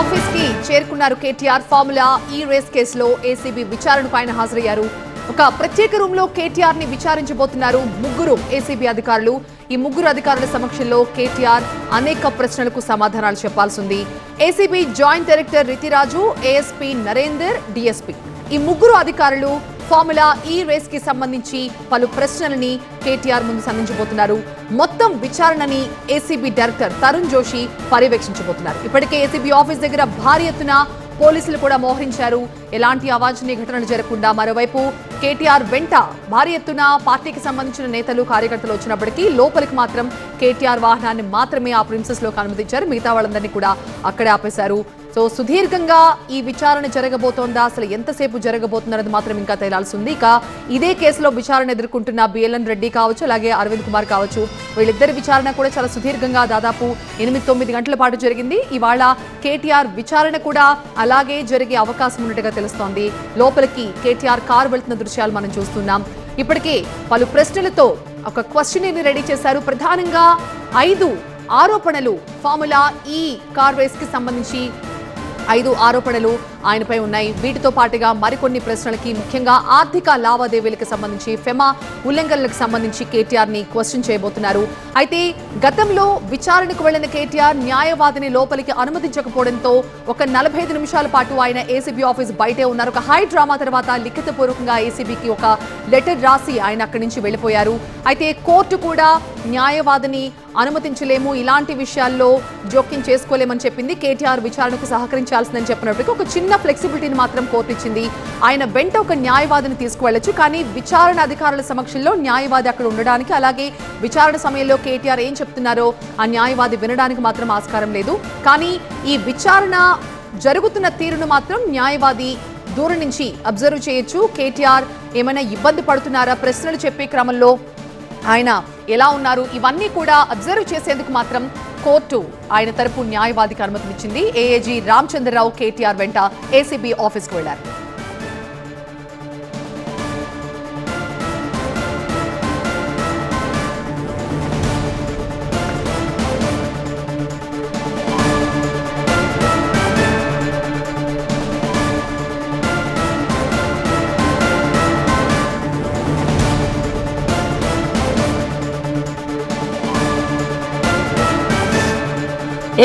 Office కి చేరుకున్నారు KTR. Formula ఈ రేస్ కేసులో ఏసీబీ విచారణకు ఆయన హాజరయ్యారు. ఒక ప్రత్యేక రూమ్ లో కేటీఆర్ ని విచారించబోతున్నారు ముగ్గురు ఏసీబీ అధికారులు. ఈ ముగ్గురు అధికారుల సమక్షంలో కేటీఆర్ అనేక ప్రశ్నలకు సమాధానాలు చెప్పాల్సి ఉంది. ACB joint director Ritiraju, ASP Narender, DSP ఈ ముగ్గురు అధికారులు ఫార్ములా ఈ రేస్ కి సంబంధించి పలు ప్రశ్నలని కేటీఆర్ ముందు సంధించబోతున్నారు. మొత్తం విచారణని ఏసీబీ డైరెక్టర్ తరుణ్ జోషి పర్యవేక్షించబోతున్నారు. ఇప్పటికే ఏసీబీ ఆఫీస్ దగ్గర భారీ ఎత్తున పోలీసులు కూడా మోహరించారు. ఎలాంటి అవాంఛనీయ ఘటనలు జరగకుండా. మరోవైపు కేటీఆర్ వెంట భారీ ఎత్తున పార్టీకి సంబంధించిన నేతలు, కార్యకర్తలు వచ్చినప్పటికీ లోపలికి మాత్రం కేటీఆర్ వాహనాన్ని మాత్రమే ఆ ప్రిన్సెస్ లోకి అనుమతించారు. మిగతా వాళ్ళందరినీ కూడా అక్కడే ఆపేశారు. సో సుదీర్ఘంగా ఈ విచారణ జరగబోతోందా, అసలు ఎంతసేపు జరగబోతుందన్నది మాత్రం ఇంకా తేలాల్సి ఉంది. ఇక ఇదే కేసులో విచారణ ఎదుర్కొంటున్న బిఎల్ఎన్ రెడ్డి కావచ్చు, అలాగే అరవింద్ కుమార్ కావచ్చు, వీళ్ళిద్దరి విచారణ కూడా చాలా సుదీర్ఘంగా దాదాపు 8-9 గంటల పాటు జరిగింది. ఇవాళ కేటీఆర్ విచారణ కూడా అలాగే జరిగే అవకాశం ఉన్నట్టుగా తెలుస్తోంది. లోపలికి కేటీఆర్ కారు వెళ్తున్న దృశ్యాలు మనం చూస్తున్నాం. ఇప్పటికే పలు ప్రశ్నలతో ఒక క్వశ్చన్ రెడీ చేశారు. ప్రధానంగా 5 ఆరోపణలు ఫార్ములా ఈ కార్ రేస్ కి సంబంధించి 5 ఆరోపణలు ఆయనపై ఉన్నాయి. వీటితో పాటుగా మరికొన్ని ప్రశ్నలకి, ముఖ్యంగా ఆర్థిక లావాదేవీలకు సంబంధించి, ఫెమా ఉల్లంఘనలకు సంబంధించి కేటీఆర్ ని క్వశ్చన్ చేయబోతున్నారు. అయితే గతంలో విచారణకు వెళ్లిన కేటీఆర్ న్యాయవాదిని లోపలికి అనుమతించకపోవడంతో ఒక 45 నిమిషాల పాటు ఆయన ఏసీబీ ఆఫీస్ బయటే ఉన్నారు. ఒక హై డ్రామా తర్వాత లిఖితపూర్వకంగా ఏసీబీకి ఒక లెటర్ రాసి ఆయన అక్కడి నుంచి వెళ్లిపోయారు. అయితే కోర్టు కూడా న్యాయవాదిని అనుమతించలేము, ఇలాంటి విషయాల్లో జోక్యం చేసుకోలేమని చెప్పింది. కేటీఆర్ విచారణకు సహకరించాల్సిందని చెప్పినప్పటికీ ఒక చిన్న ఫ్లెక్సిబిలిటీని మాత్రం కోర్టు ఇచ్చింది. ఆయన వెంట ఒక న్యాయవాదిని తీసుకువెళ్లొచ్చు, కానీ విచారణ అధికారుల సమక్షంలో న్యాయవాది అక్కడ ఉండడానికి, అలాగే విచారణ సమయంలో కేటీఆర్ ఏం చెప్తున్నారో ఆ న్యాయవాది వినడానికి మాత్రం ఆస్కారం లేదు. కానీ ఈ విచారణ జరుగుతున్న తీరును మాత్రం న్యాయవాది దూరం నుంచి అబ్జర్వ్ చేయొచ్చు. కేటీఆర్ ఏమైనా ఇబ్బంది పడుతున్నారా, ప్రశ్నలు చెప్పే క్రమంలో ఆయన ఎలా ఉన్నారు, ఇవన్నీ కూడా అబ్జర్వ్ చేసేందుకు మాత్రం కోర్టు ఆయన తరపు న్యాయవాదికి అనుమతినిచ్చింది. ఏఏజీ రామచంద్రరావు కేటీఆర్ వెంట ఏసీబీ ఆఫీస్కు వెళ్లారు.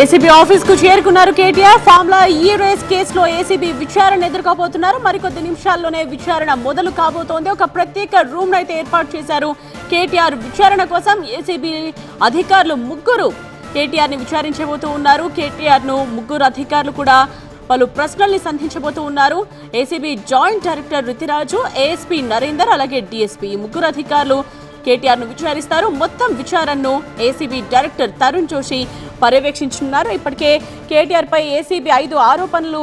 ఏసీబీ ఆఫీస్ కు చేరుకున్నారు కేటీఆర్. ఫార్ములా ఈ రేస్ కేసులో ఏసీబీ విచారణ ఎదుర్కోబోతున్నారు. మరికొద్ది నిమిషాల్లోనే విచారణ మొదలు కాబోతోంది. ఒక ప్రత్యేక రూమ్ అయితే ఏర్పాటు చేశారు కేటీఆర్ విచారణ కోసం. ఏసీబీ అధికారులు ముగ్గురు కేటీఆర్ ని విచారించబోతూ ఉన్నారు. కేటీఆర్ ను ముగ్గురు అధికారులు కూడా పలు ప్రశ్నల్ని సంధించబోతూ ఉన్నారు. ACB joint director Ritiraju, ASP Narender, అలాగే డీఎస్పీ ఈ ముగ్గురు అధికారులు కేటీఆర్ ను విచారిస్తారు. మొత్తం విచారణను ఏసీబీ డైరెక్టర్ తరుణ్ జోషి పర్యవేక్షించున్నారు. ఇప్పటికే కేటీఆర్ పై ఏసీబీ 5 ఆరోపణలు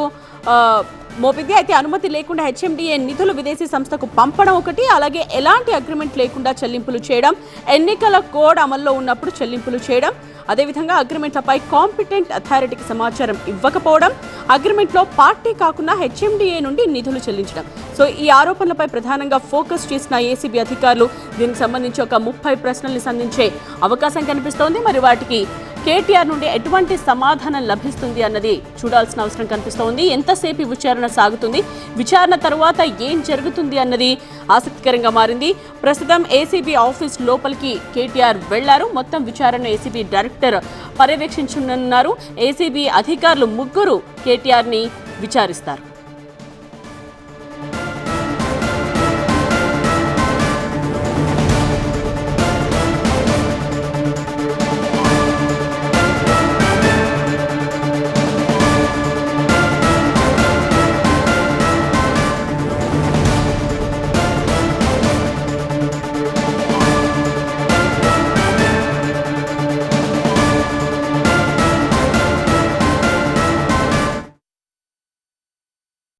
మోపింది. అయితే అనుమతి లేకుండా హెచ్ఎండిఏ నిధులు విదేశీ సంస్థకు పంపడం ఒకటి, అలాగే ఎలాంటి అగ్రిమెంట్ లేకుండా చెల్లింపులు చేయడం, ఎన్నికల కోడ్ అమల్లో ఉన్నప్పుడు చెల్లింపులు చేయడం, అదేవిధంగా అగ్రిమెంట్లపై కాంపిటెంట్ అథారిటీకి సమాచారం ఇవ్వకపోవడం, అగ్రిమెంట్లో పార్టీ కాకుండా హెచ్ఎండిఏ నుండి నిధులు చెల్లించడం. సో ఈ ఆరోపణలపై ప్రధానంగా ఫోకస్ చేసిన ఏసీబీ అధికారులు దీనికి సంబంధించి ఒక 30 ప్రశ్నల్ని సంధించే అవకాశం కనిపిస్తోంది. మరి వాటికి కేటీఆర్ నుండి ఎటువంటి సమాధానం లభిస్తుంది అన్నది చూడాల్సిన అవసరం కనిపిస్తోంది. ఎంతసేపు విచారణ సాగుతుంది, విచారణ తరువాత ఏం జరుగుతుంది అన్నది ఆసక్తికరంగా మారింది. ప్రస్తుతం ఏసీబీ ఆఫీస్ లోపలికి కేటీఆర్ వెళ్లారు. మొత్తం విచారణ ఏసీబీ డైరెక్టర్ పర్యవేక్షించనున్నారు. ఏసీబీ అధికారులు ముగ్గురు కేటీఆర్ ని విచారిస్తారు.